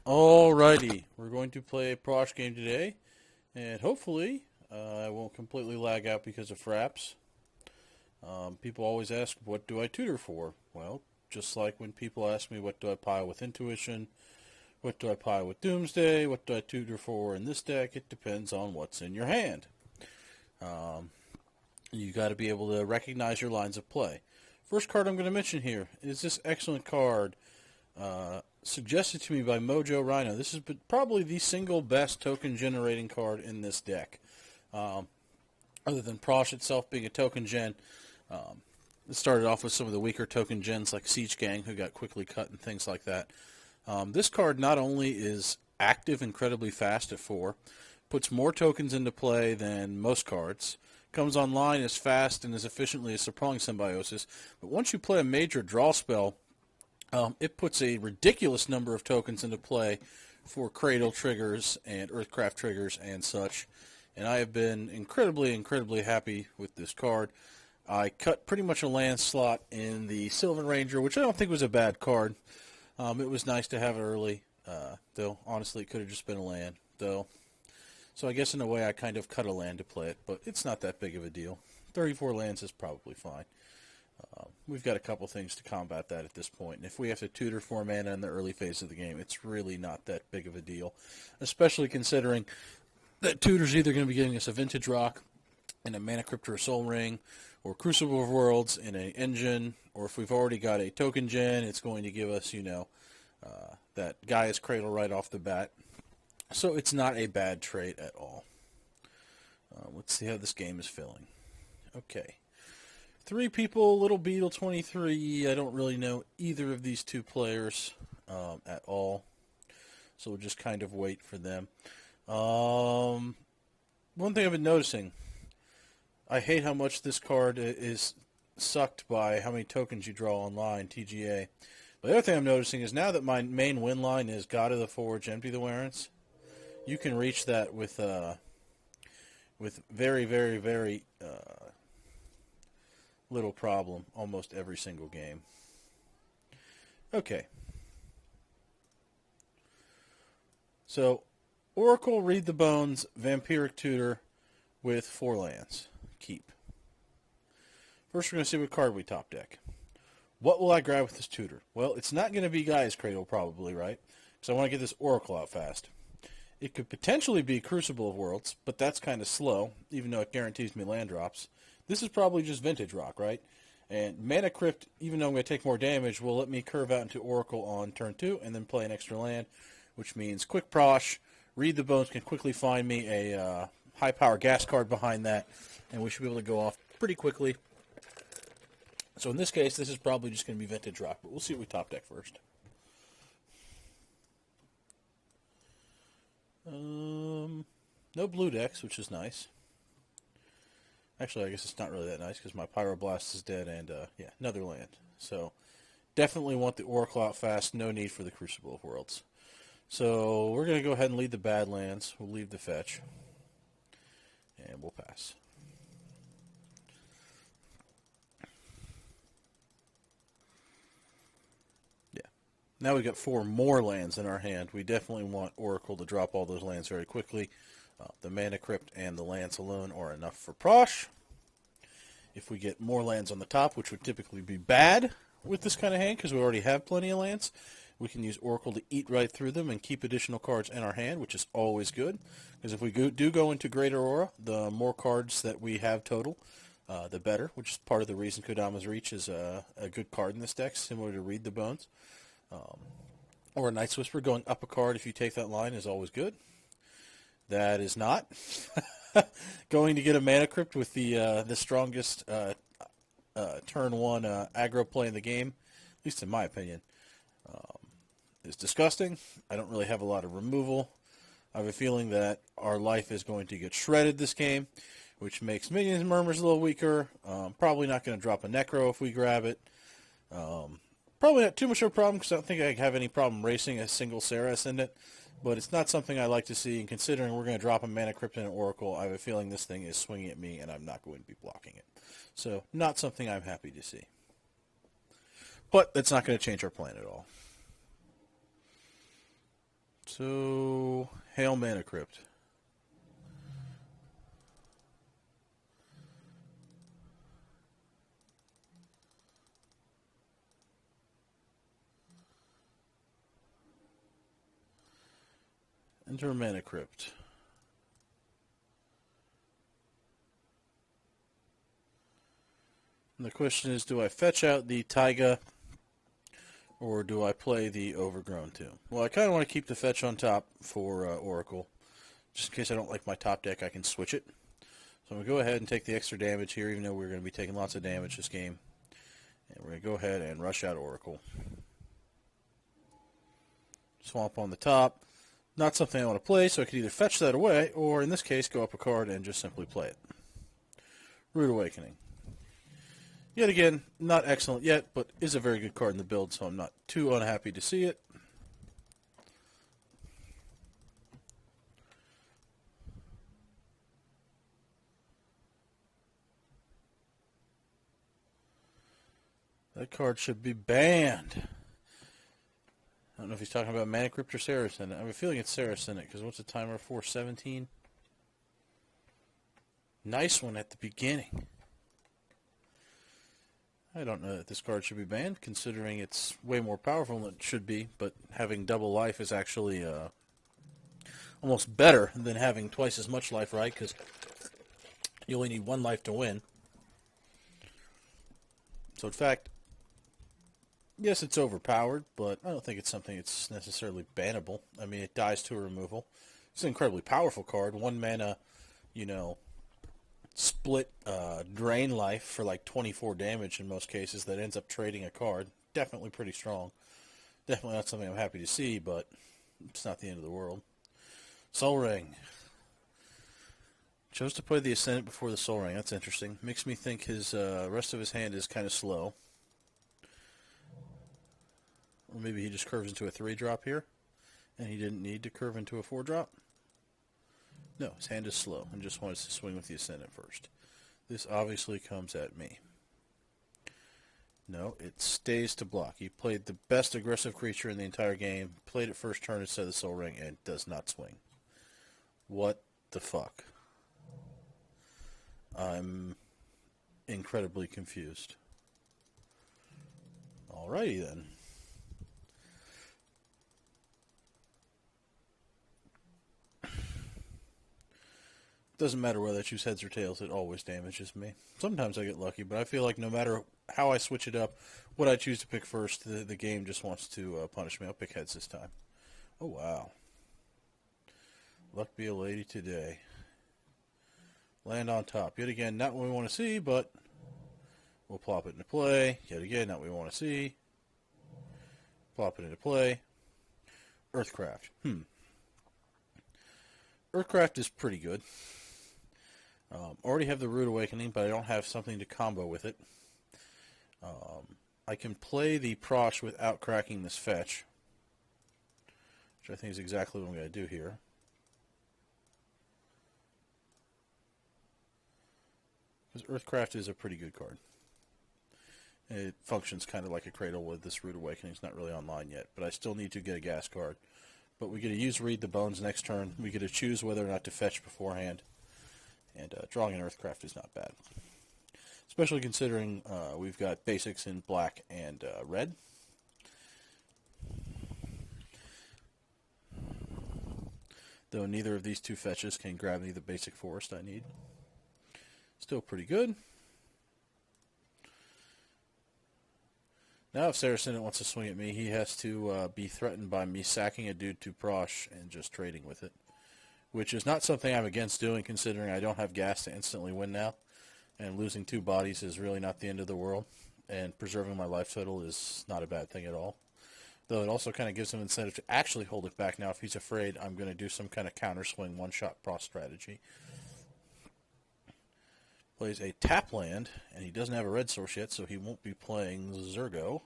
Alrighty, we're going to play a prosh game today, and hopefully I won't completely lag out because of fraps. People always ask, what do I tutor for? Well, just like when people ask me, what do I pile with intuition, what do I pile with doomsday, what do I tutor for in this deck, it depends on what's in your hand. You got to be able to recognize your lines of play. First card I'm going to mention here is this excellent card, suggested to me by Mojo Rhino. This is probably the single best token generating card in this deck. Other than Prosh itself being a token gen, it started off with some of the weaker token gens like Siege Gang, who got quickly cut and things like that. This card not only is active incredibly fast at 4, puts more tokens into play than most cards, comes online as fast and as efficiently as Supplying Symbiosis, but once you play a major draw spell, it puts a ridiculous number of tokens into play for Cradle triggers and Earthcraft triggers and such. And I have been incredibly happy with this card. I cut pretty much a land slot in the Sylvan Ranger, which I don't think was a bad card. It was nice to have it early, though honestly it could have just been a land. So I guess in a way I kind of cut a land to play it, but it's not that big of a deal. 34 lands is probably fine. We've got a couple things to combat that at this point, and if we have to tutor 4 mana in the early phase of the game, it's really not that big of a deal, especially considering that tutor's either going to be giving us a Vintage Rock and a Mana Crypt or a Soul Ring, or Crucible of Worlds in an engine, or if we've already got a token gen, it's going to give us, that Gaia's Cradle right off the bat. So it's not a bad trade at all. Let's see how this game is feeling. Okay. 3 people, Little Beetle 23. I don't really know either of these 2 players at all. So we'll just kind of wait for them. One thing I've been noticing, I hate how much this card is sucked by how many tokens you draw online, TGA. But the other thing I'm noticing is now that my main win line is God of the Forge, Empty the Warrants, you can reach that with very little problem almost every single game. Okay. So, Oracle, Read the Bones, Vampiric Tutor with 4 lands. Keep. First we're going to see what card we top deck. What will I grab with this tutor? Well, it's not going to be Gaia's Cradle probably, right? Because I want to get this Oracle out fast. It could potentially be Crucible of Worlds, but that's kind of slow, even though it guarantees me land drops. This is probably just Vintage Rock, right? And Mana Crypt, even though I'm going to take more damage, will let me curve out into Oracle on turn 2 and then play an extra land, which means quick Prosh. Read the Bones can quickly find me a high power gas card behind that, and we should be able to go off pretty quickly. So in this case, this is probably just going to be Vintage Rock, but we'll see what we top deck first. No blue decks, which is nice. Actually, I guess it's not really that nice because my Pyroblast is dead and, yeah, another land. So, definitely want the Oracle out fast. No need for the Crucible of Worlds. So, we're going to go ahead and lead the bad lands. We'll leave the fetch. And we'll pass. Yeah. Now we've got 4 more lands in our hand. We definitely want Oracle to drop all those lands very quickly. The Mana Crypt and the lands alone are enough for Prosh. If we get more lands on the top, which would typically be bad with this kind of hand because we already have plenty of lands, we can use Oracle to eat right through them and keep additional cards in our hand, which is always good. Because if we do go into Greater Aura, the more cards that we have total, the better, which is part of the reason Kodama's Reach is a good card in this deck, similar to Read the Bones. Or Night's Whisper going up a card if you take that line is always good. That is not. Going to get a Mana Crypt with the strongest turn 1 aggro play in the game, at least in my opinion, is disgusting. I don't really have a lot of removal. I have a feeling that our life is going to get shredded this game, which makes Minions Murmurs a little weaker. Probably not going to drop a Necro if we grab it. Probably not too much of a problem because I don't think I have any problem racing a single Sarah Ascendant. But it's not something I like to see, and considering we're going to drop a Mana Crypt and an Oracle, I have a feeling this thing is swinging at me, and I'm not going to be blocking it. So, not something I'm happy to see. But that's not going to change our plan at all. So, Hail Mana Crypt. Enter Mana Crypt. And the question is, do I fetch out the Taiga, or do I play the Overgrown Tomb? Well, I kind of want to keep the fetch on top for Oracle. Just in case I don't like my top deck, I can switch it. So I'm going to go ahead and take the extra damage here, even though we're going to be taking lots of damage this game. And we're going to go ahead and rush out Oracle. Swamp on the top. Not something I want to play, so I could either fetch that away, or in this case, go up a card and just simply play it. Rude Awakening. Yet again, not excellent yet, but is a very good card in the build, so I'm not too unhappy to see it. That card should be banned. I don't know if he's talking about Mana Crypt or Saracen. I have a feeling it's Saracen, because what's the timer for? 17? Nice one at the beginning. I don't know that this card should be banned, considering it's way more powerful than it should be, but having double life is actually almost better than having twice as much life, right? Because you only need one life to win. So, in fact, yes, it's overpowered, but I don't think it's something that's necessarily bannable. I mean, it dies to a removal. It's an incredibly powerful card. 1 mana, split drain life for like 24 damage in most cases that ends up trading a card. Definitely pretty strong. Definitely not something I'm happy to see, but it's not the end of the world. Soul Ring. Chose to play the Ascendant before the Soul Ring. That's interesting. Makes me think his rest of his hand is kind of slow. Or maybe he just curves into a 3-drop here, and he didn't need to curve into a 4-drop. No, his hand is slow, and just wants to swing with the Ascendant first. This obviously comes at me. No, it stays to block. He played the best aggressive creature in the entire game, played it first turn instead of the Soul Ring, and does not swing. What the fuck? I'm incredibly confused. Alrighty then. Doesn't matter whether I choose heads or tails, it always damages me. Sometimes I get lucky, but I feel like no matter how I switch it up, what I choose to pick first, the game just wants to punish me. I'll pick heads this time. Oh, wow. Luck be a lady today. Land on top. Yet again, not what we want to see, but we'll plop it into play. Yet again, not what we want to see. Plop it into play. Earthcraft. Earthcraft is pretty good. Already have the Rude Awakening, but I don't have something to combo with it. I can play the prosh without cracking this fetch, which I think is exactly what I'm going to do here. Because Earthcraft is a pretty good card. It functions kind of like a Cradle with this Rude Awakening. It's not really online yet, but I still need to get a gas card. But we get to use Read the Bones next turn. We get to choose whether or not to fetch beforehand. And drawing an Earthcraft is not bad. Especially considering we've got basics in black and red. Though neither of these two fetches can grab me the basic forest I need. Still pretty good. Now if Saracen wants to swing at me, he has to be threatened by me sacking a dude to prosh and just trading with it. Which is not something I'm against doing, considering I don't have gas to instantly win now. And losing 2 bodies is really not the end of the world. And preserving my life total is not a bad thing at all. Though it also kind of gives him incentive to actually hold it back now if he's afraid I'm going to do some kind of counter swing one-shot prosh strategy. Plays a tap land, and he doesn't have a red source yet, so he won't be playing Zurgo.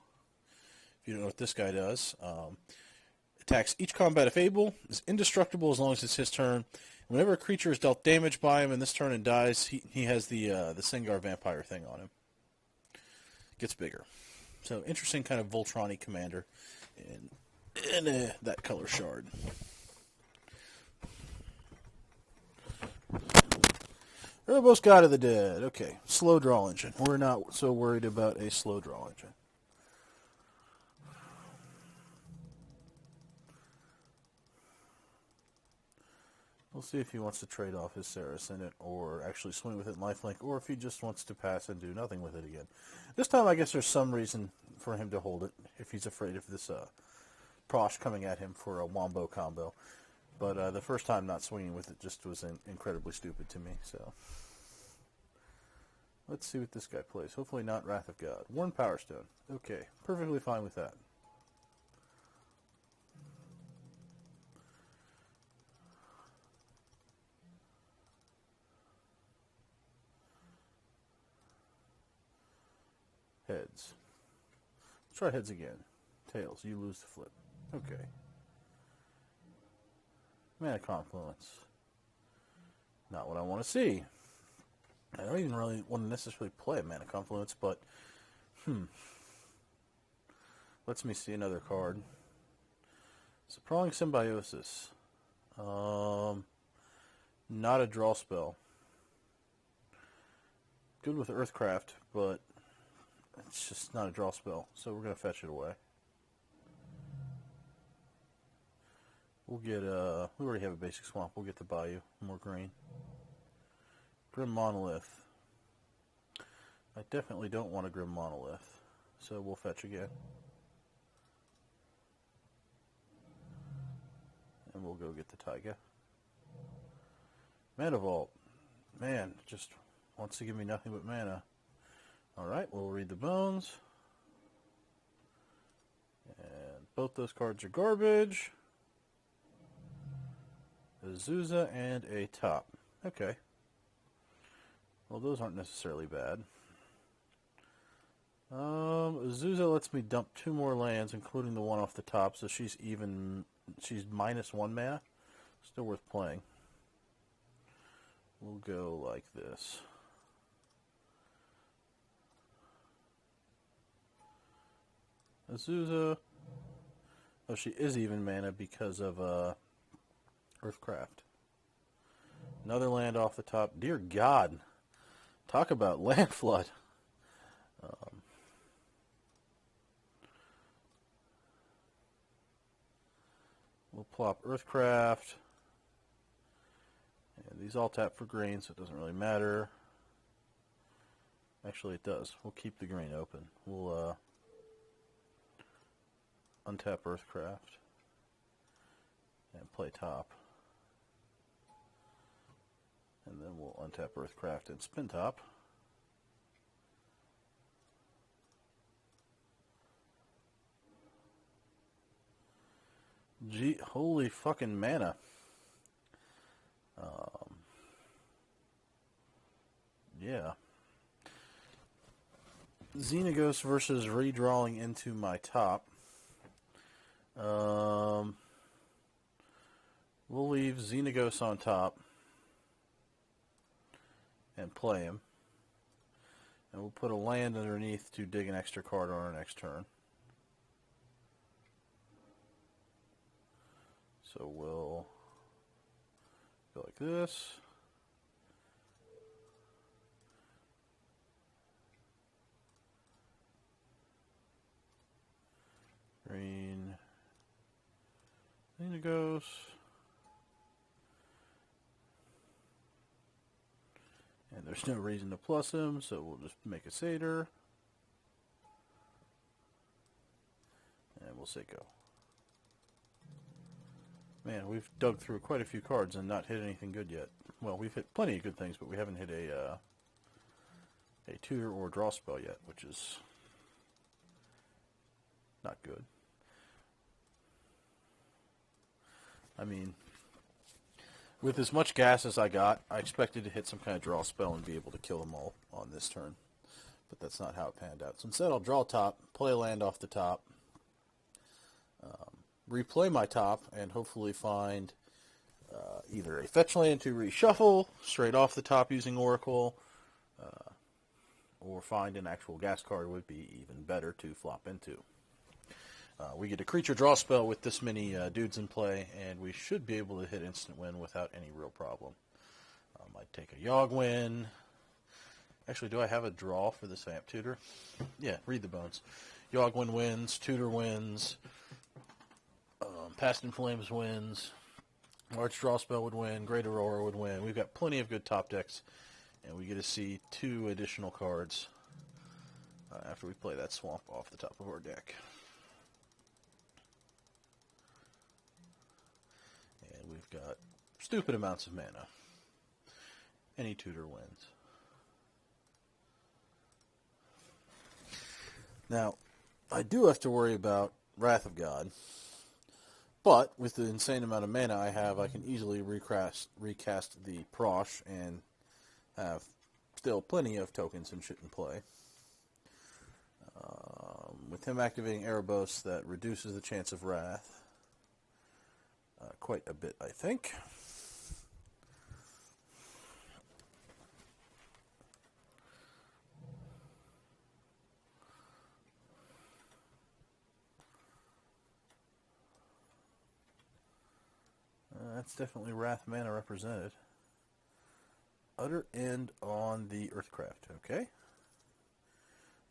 If you don't know what this guy does, attacks each combat if able, is indestructible as long as it's his turn. Whenever a creature is dealt damage by him in this turn and dies, he has the Sengar Vampire thing on him. Gets bigger. So interesting kind of Voltron-y commander in that color shard. Erebos God of the Dead. Okay, slow draw engine. We're not so worried about a slow draw engine. We'll see if he wants to trade off his Saracen or actually swing with it in lifelink, or if he just wants to pass and do nothing with it again. This time I guess there's some reason for him to hold it, if he's afraid of this prosh coming at him for a wombo combo. But the first time not swinging with it just was incredibly stupid to me, so... Let's see what this guy plays. Hopefully not Wrath of God. Worn Power Stone. Okay, perfectly fine with that. Heads. Let's try heads again. Tails. You lose the flip. Okay. Mana Confluence. Not what I want to see. I don't even really want to necessarily play a Mana Confluence, but... Lets me see another card. Sprawling Symbiosis. Not a draw spell. Good with Earthcraft, but it's just not a draw spell, so we're going to fetch it away. We'll get, we already have a basic swamp. We'll get the Bayou. More green. Grim Monolith. I definitely don't want a Grim Monolith, so we'll fetch again. And we'll go get the Taiga. Mana Vault. Man, just wants to give me nothing but mana. Alright, we'll read the bones. And both those cards are garbage. Azusa and a top. Okay. Well, those aren't necessarily bad. Azusa lets me dump 2 more lands, including the one off the top, so she's minus 1 mana. Still worth playing. We'll go like this. Azusa. Oh, she is even mana because of Earthcraft. Another land off the top. Dear God. Talk about land flood. We'll plop Earthcraft. And these all tap for green, so it doesn't really matter. Actually, it does. We'll keep the green open. We'll untap Earthcraft and play top. And then we'll untap Earthcraft and spin top. Gee, holy fucking mana. Yeah. Xenagos versus redrawing into my top. We'll leave Xenagos on top and play him. And we'll put a land underneath to dig an extra card on our next turn. So we'll go like this. Green. Xenagos. And there's no reason to plus him, so we'll just make a satyr. And we'll say go. Man, we've dug through quite a few cards and not hit anything good yet. Well, we've hit plenty of good things, but we haven't hit a tutor or draw spell yet, which is not good. I mean, with as much gas as I got, I expected to hit some kind of draw spell and be able to kill them all on this turn. But that's not how it panned out. So instead I'll draw top, play a land off the top, replay my top, and hopefully find either a fetch land to reshuffle straight off the top using Oracle, or find an actual gas card would be even better to flop into. We get a creature draw spell with this many dudes in play, and we should be able to hit instant win without any real problem. I might take a Yogg-Win. Actually, do I have a draw for this Vamp Tutor? Yeah, read the bones. Yogg-Win wins, Tutor wins, Past in Flames wins, Large Draw Spell would win, Great Aurora would win. We've got plenty of good top decks, and we get to see 2 additional cards after we play that Swamp off the top of our deck. And we've got stupid amounts of mana. Any Tutor wins. Now, I do have to worry about Wrath of God, but with the insane amount of mana I have, I can easily recast the prosh and have still plenty of tokens and shit in play. With him activating Erebos, that reduces the chance of Wrath quite a bit, I think. That's definitely Wrath mana represented. Utter End on the Earthcraft, okay.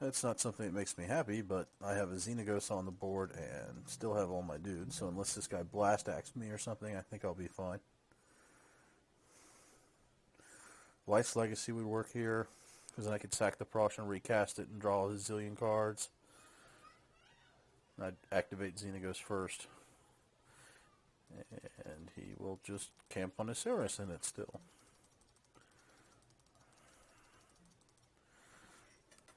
That's not something that makes me happy, but I have a Xenagos on the board and still have all my dudes, so unless this guy Blast Axe me or something, I think I'll be fine. Life's Legacy would work here, because then I could sack the Prosh and recast it and draw a zillion cards. I'd activate Xenagos first. And he will just camp on his Ceres in it still.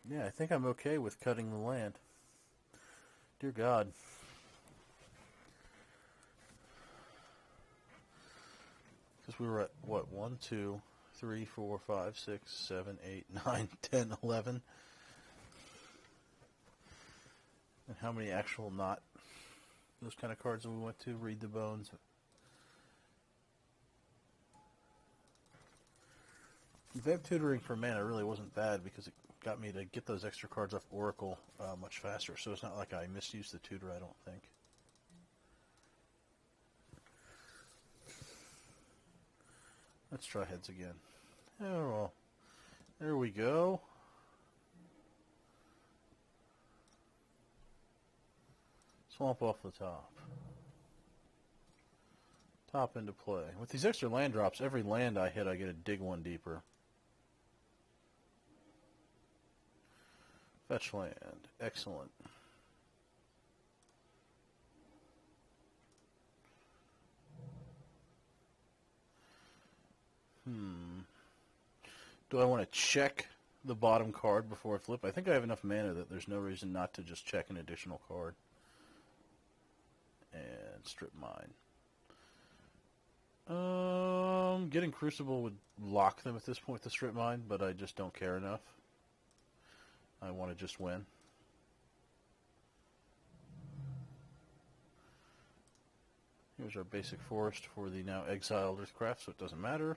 Yeah, I think I'm okay with cutting the land. Dear God. Because we were at, what, 1, 2, 3, 4, 5, 6, 7, 8, 9, 10, 11. And how many actual not those kind of cards that we went to? Read the Bones. Vamp Tutoring for mana really wasn't bad because it got me to get those extra cards off Oracle much faster, so it's not like I misused the tutor, I don't think. Let's try heads again. Oh, well, there we go. Swamp off the top. Top into play. With these extra land drops, every land I hit, I get to dig one deeper. Fetch land. Excellent. Do I want to check the bottom card before I flip? I think I have enough mana that there's no reason not to just check an additional card. And strip mine. Getting Crucible would lock them at this point to strip mine, but I just don't care enough. I want to just win. Here's our basic forest for the now exiled Earthcraft, so it doesn't matter.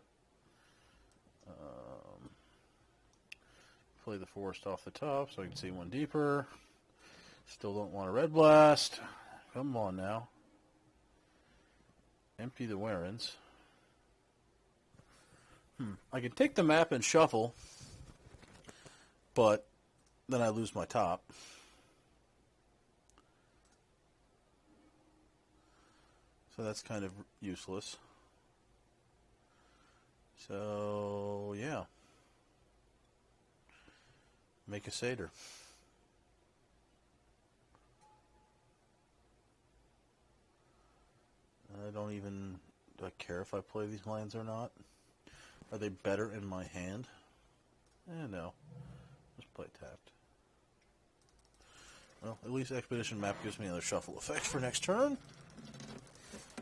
Play the forest off the top so I can see one deeper. Still don't want a Red Blast. Come on now. Empty the Warrens. I can take the map and shuffle, but then I lose my top. So that's kind of useless. So, yeah. Make a Satyr. I don't even... Do I care if I play these lands or not? Are they better in my hand? No. Just play tapped. Well, at least Expedition Map gives me another shuffle effect for next turn.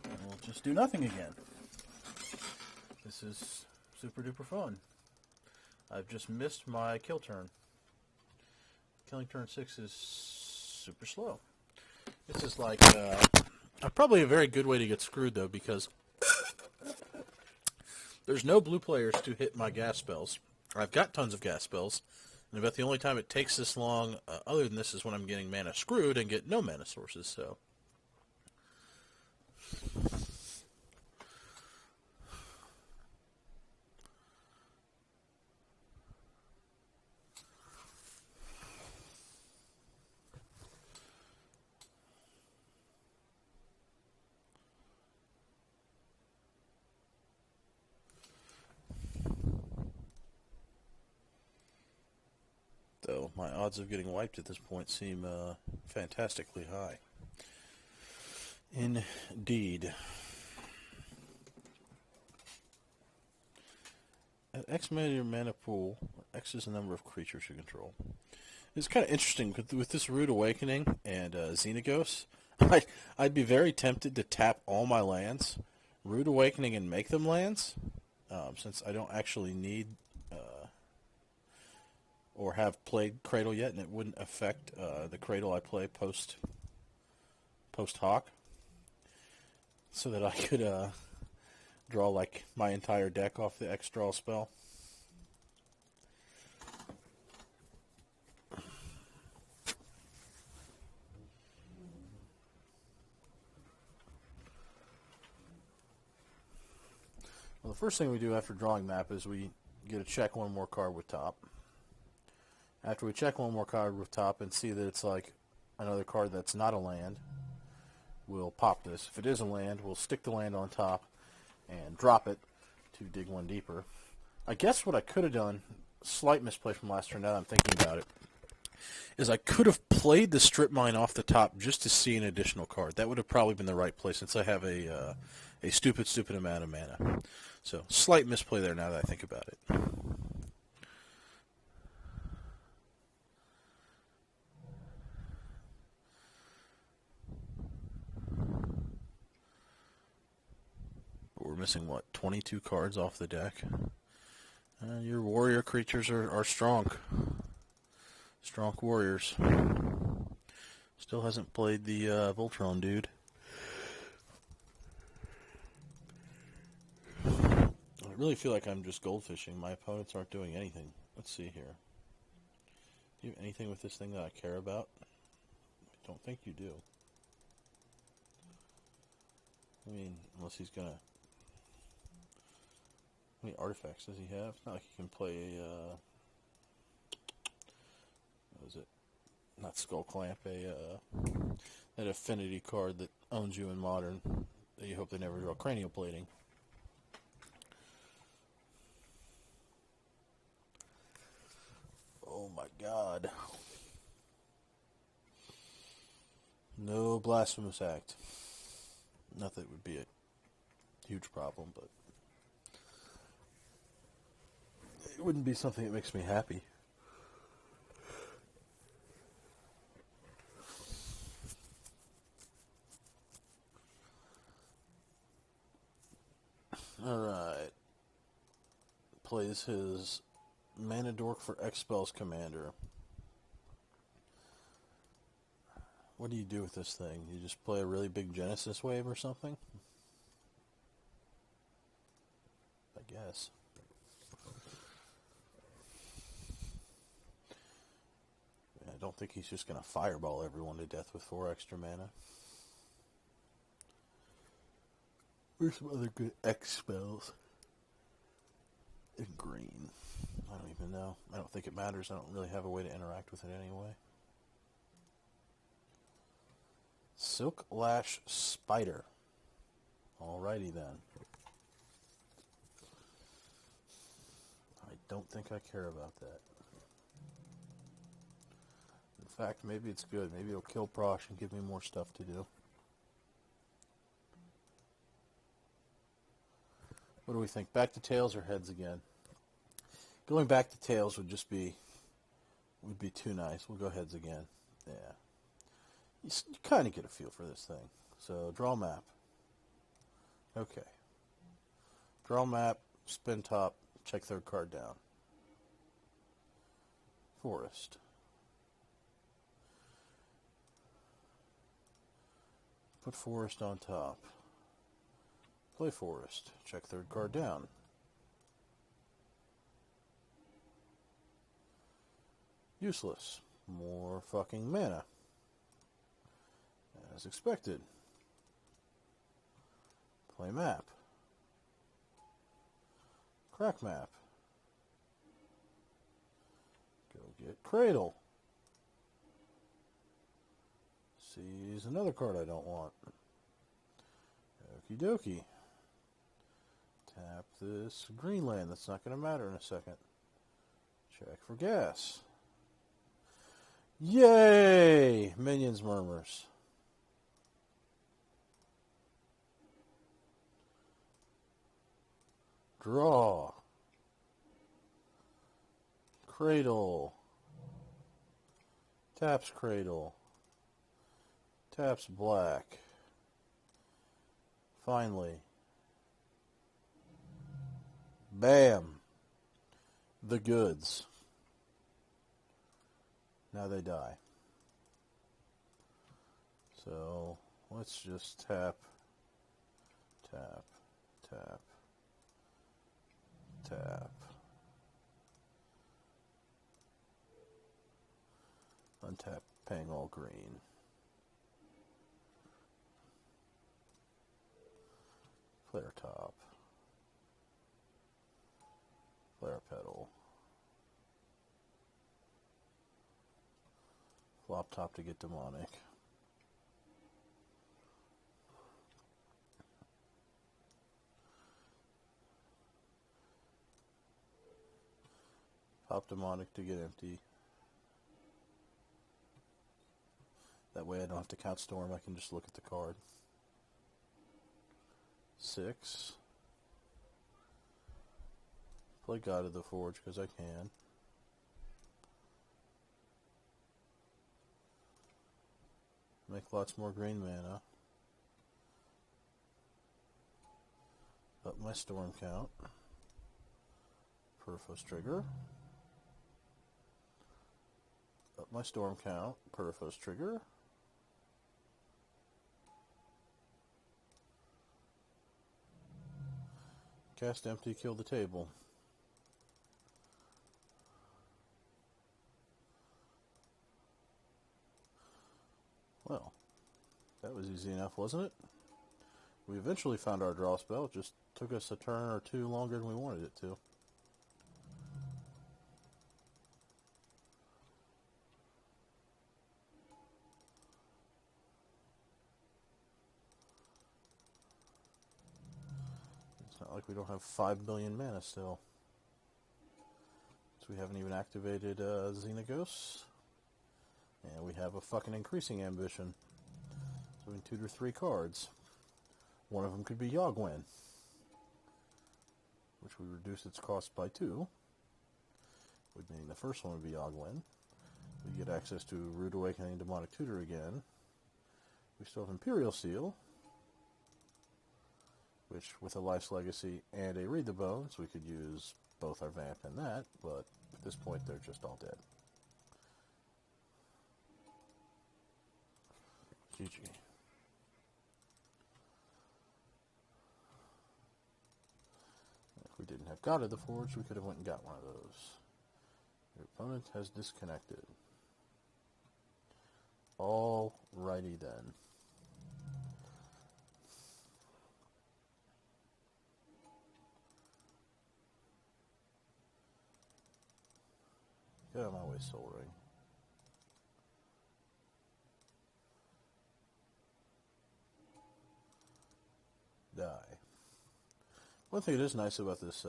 And we'll just do nothing again. This is super duper fun. I've just missed my kill turn. Killing turn 6 is super slow. This is like probably a very good way to get screwed, though, because there's no blue players to hit my gas spells. I've got tons of gas spells, and about the only time it takes this long, other than this, is when I'm getting mana screwed and get no mana sources, so... My odds of getting wiped at this point seem fantastically high. Indeed. At X your mana pool, X is the number of creatures you control. It's kind of interesting with this Rude Awakening and Xenagos. I'd be very tempted to tap all my lands, Rude Awakening, and make them lands, since I don't actually need or have played Cradle yet, and it wouldn't affect the Cradle I play post hoc, so that I could draw like my entire deck off the X draw spell. Well, the first thing we do after drawing map is we get to check one more card with top. After we check one more card with top and see that it's like another card that's not a land, we'll pop this. If it is a land, we'll stick the land on top and drop it to dig one deeper. I guess what I could have done, slight misplay from last turn now that I'm thinking about it, is I could have played the Strip Mine off the top just to see an additional card. That would have probably been the right play since I have a stupid amount of mana. So, slight misplay there now that I think about it. But we're missing, what, 22 cards off the deck? Your warrior creatures are strong. Strong warriors. Still hasn't played the Voltron dude. I really feel like I'm just goldfishing. My opponents aren't doing anything. Let's see here. Do you have anything with this thing that I care about? I don't think you do. I mean, unless he's gonna... How many artifacts does he have? It's not like he can play a... what is it? Not Skull Clamp, that affinity card that owns you in Modern. That you hope they never draw. Cranial Plating. Oh my god. No Blasphemous Act. Not that it would be a huge problem, but it wouldn't be something that makes me happy. Alright. Plays his Mana Dork for X-Spells Commander. What do you do with this thing? You just play a really big Genesis wave or something? I guess. I don't think he's just going to fireball everyone to death with 4 extra mana. Where's some other good X spells? In green. I don't even know. I don't think it matters. I don't really have a way to interact with it anyway. Silk Lash Spider. Alrighty then. I don't think I care about that. In fact, maybe it's good. Maybe it'll kill Prosh and give me more stuff to do. What do we think? Back to tails or heads again? Going back to tails would be too nice. We'll go heads again. Yeah. You kind of get a feel for this thing. So, draw map. Okay. Draw map, spin top, check third card down. Forest. Put forest on top. Play forest. Check third card down. Useless. More fucking mana. As expected. Play map. Crack map. Go get Cradle. Sees another card I don't want. Okie dokie. Tap this green land. That's not going to matter in a second. Check for gas. Yay! Minions Murmurs. Draw. Cradle. Taps Cradle. Taps black. Finally. Bam. The goods. Now they die. So let's just tap, tap, tap, tap. Untap, paying all green. Flare top. Flare pedal. Flop top to get demonic. Pop demonic to get empty. That way I don't have to count storm, I can just look at the card. 6. Play God of the Forge because I can. Make lots more green mana. Up my storm count. Perifos trigger. Up my storm count. Perifos trigger. Cast empty, kill the table. Well, that was easy enough, wasn't it? We eventually found our draw spell. It just took us a turn or two longer than we wanted it to. It's not like we don't have 5 billion mana still. So we haven't even activated Xenagos. And we have a fucking increasing ambition. So we can tutor 3 cards. One of them could be Yogwen, which would reduce its cost by 2. Which meaning the first one would be Yogwen. We get access to Rude Awakening, Demonic Tutor again. We still have Imperial Seal, which with a Life's Legacy and a Read the Bones, we could use both our Vamp and that, but at this point they're just all dead. GG. If we didn't have God of the Forge, we could have went and got one of those. Your opponent has disconnected. Alrighty then. Get out of my way, Soul Ring. Die. One thing that is nice about this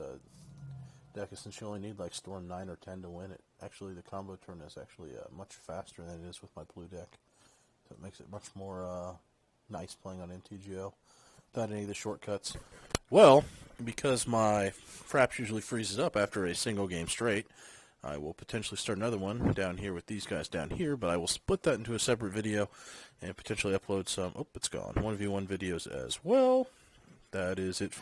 deck is since you only need like Storm 9 or 10 to win it, actually the combo turn is actually much faster than it is with my blue deck. So it makes it much more nice playing on MTGO without any of the shortcuts. Well, because my Fraps usually freezes up after a single game straight, I will potentially start another one down here with these guys down here, but I will split that into a separate video and potentially upload some, oh, it's gone, 1v1 videos as well. That is it for